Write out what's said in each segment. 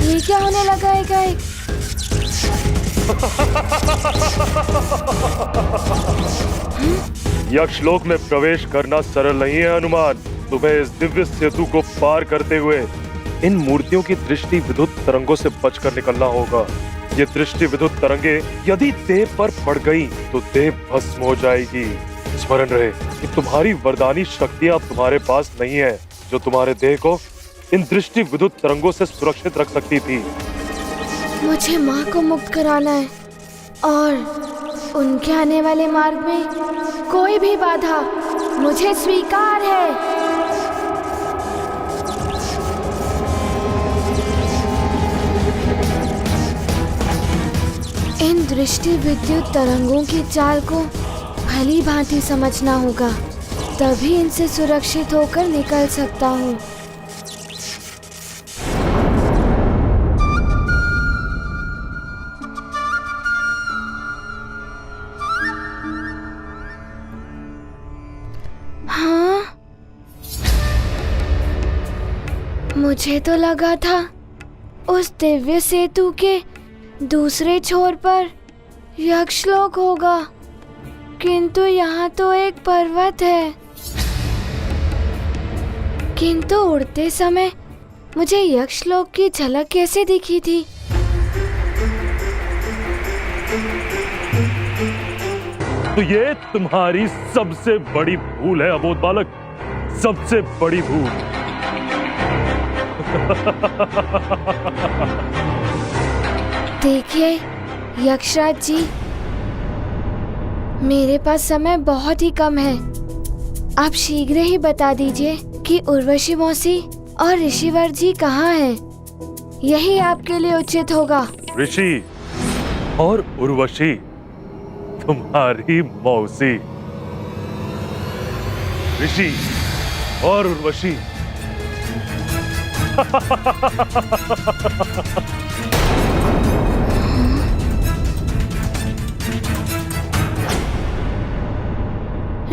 ये क्या होने लगा है गाइस? यक्षलोक में प्रवेश करना सरल नहीं है हनुमान। तुम्हें इस दिव्य सेतु को पार करते हुए इन मूर्तियों की दृष्टि विद्युत तरंगों से बचकर निकलना होगा। ये दृष्टि विद्युत तरंगे यदि देह पर पड़ गई तो देह भस्म हो जाएगी। स्मरण रहे कि तुम्हारी वरदानी शक्तियां तुम्हारे पास नहीं है जो तुम्हारे देह को इन दृष्टि विद्युत तरंगों से सुरक्षित रख सकती थी। मुझे माँ को मुक्त कराना है और उनके आने वाले मार्ग में कोई भी बाधा मुझे स्वीकार है। इन दृष्टि विद्युत तरंगों की चाल को भली भांति समझना होगा, तभी इनसे सुरक्षित होकर निकल सकता हूँ। हाँ, मुझे तो लगा था उस दिव्य सेतु के दूसरे छोर पर यक्षलोक होगा, किंतु यहाँ तो एक पर्वत है। किंतु उड़ते समय मुझे यक्षलोक की झलक कैसे दिखी थी? तो ये तुम्हारी सबसे बड़ी भूल है अबोध बालक, सबसे बड़ी भूल। देखिए यक्षराज जी, मेरे पास समय बहुत ही कम है। आप शीघ्र ही बता दीजिए कि उर्वशी मौसी और ऋषिवर जी कहाँ हैं। यही आपके लिए उचित होगा। ऋषि और उर्वशी तुम्हारी मौसी, ऋषि और उर्वशी।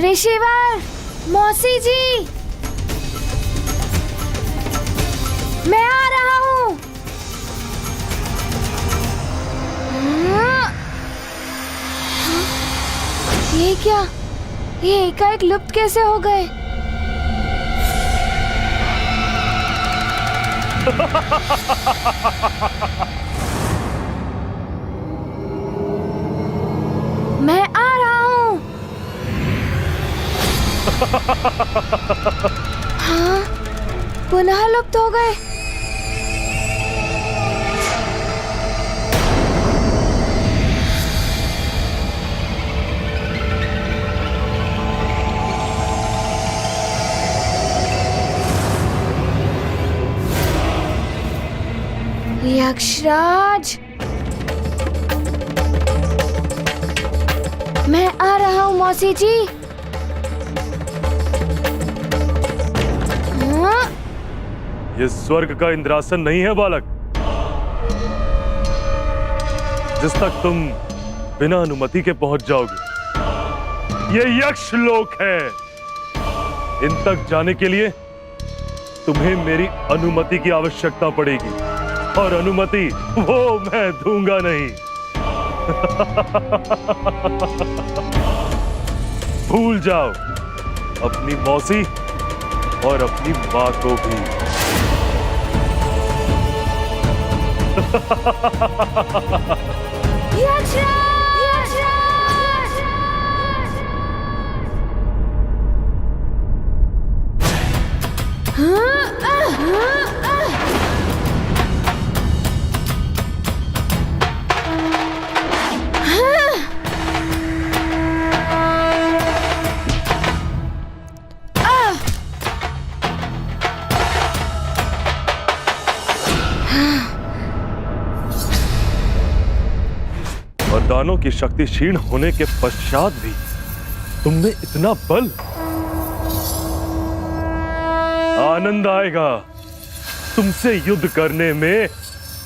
ऋषिवर, मौसी जी, मैं आ रहा हूँ। ये क्या? ये एकाएक लुप्त कैसे हो गए? मैं आ रहा हूँ। हाँ, पुनः लुप्त हो गए। यक्षराज, मैं आ रहा हूँ मौसी जी। हाँ? ये स्वर्ग का इंद्रासन नहीं है बालक, जिस तक तुम बिना अनुमति के पहुंच जाओगे। ये यक्षलोक है। इन तक जाने के लिए तुम्हें मेरी अनुमति की आवश्यकता पड़ेगी, और अनुमति वो मैं दूंगा नहीं। भूल जाओ अपनी मौसी और अपनी माँ को भी। वरदानों की शक्ति क्षीण होने के पश्चात भी तुमने इतना बल। आनंद आएगा तुमसे युद्ध करने में,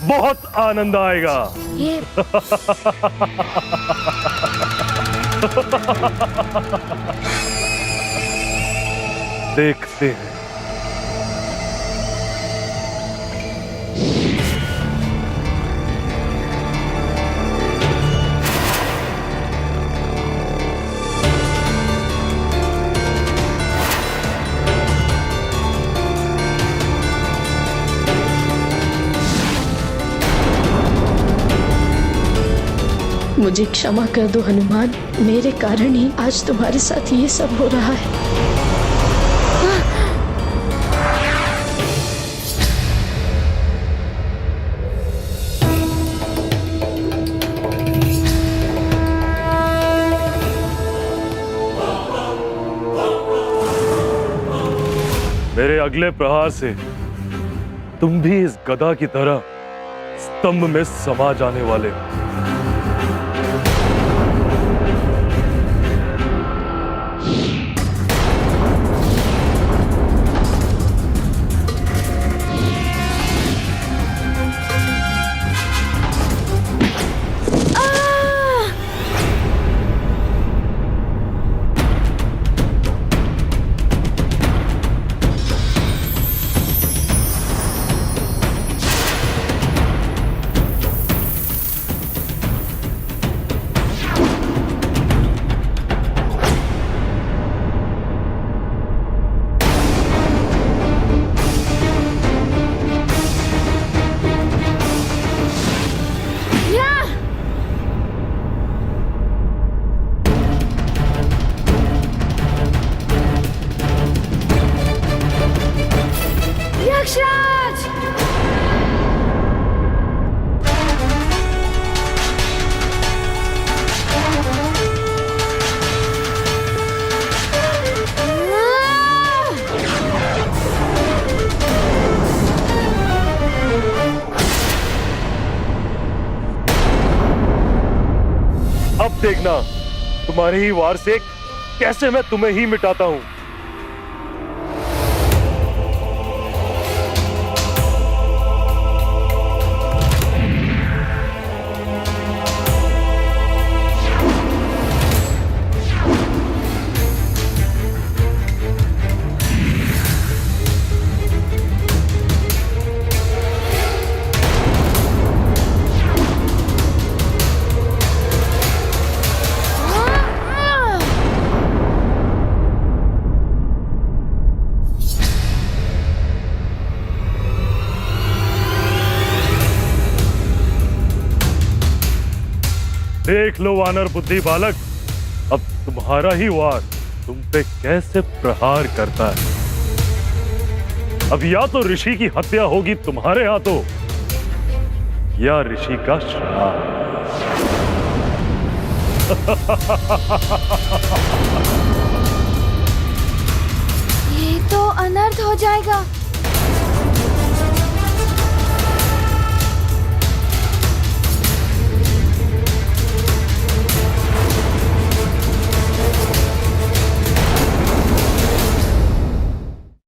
बहुत आनंद आएगा। ये देखते हैं। मुझे क्षमा कर दो हनुमान, मेरे कारण ही आज तुम्हारे साथ ये सब हो रहा है। मेरे अगले प्रहार से तुम भी इस गदा की तरह स्तंभ में समा जाने वाले हो। यक्षराज! अब देखना तुम्हारे ही वार से कैसे मैं तुम्हें ही मिटाता हूं। देख लो वानर बुद्धि बालक, अब तुम्हारा ही वार तुम पे कैसे प्रहार करता है। अब या तो ऋषि की हत्या होगी तुम्हारे हाथों या ऋषि का श्राप। ये तो अनर्थ हो जाएगा।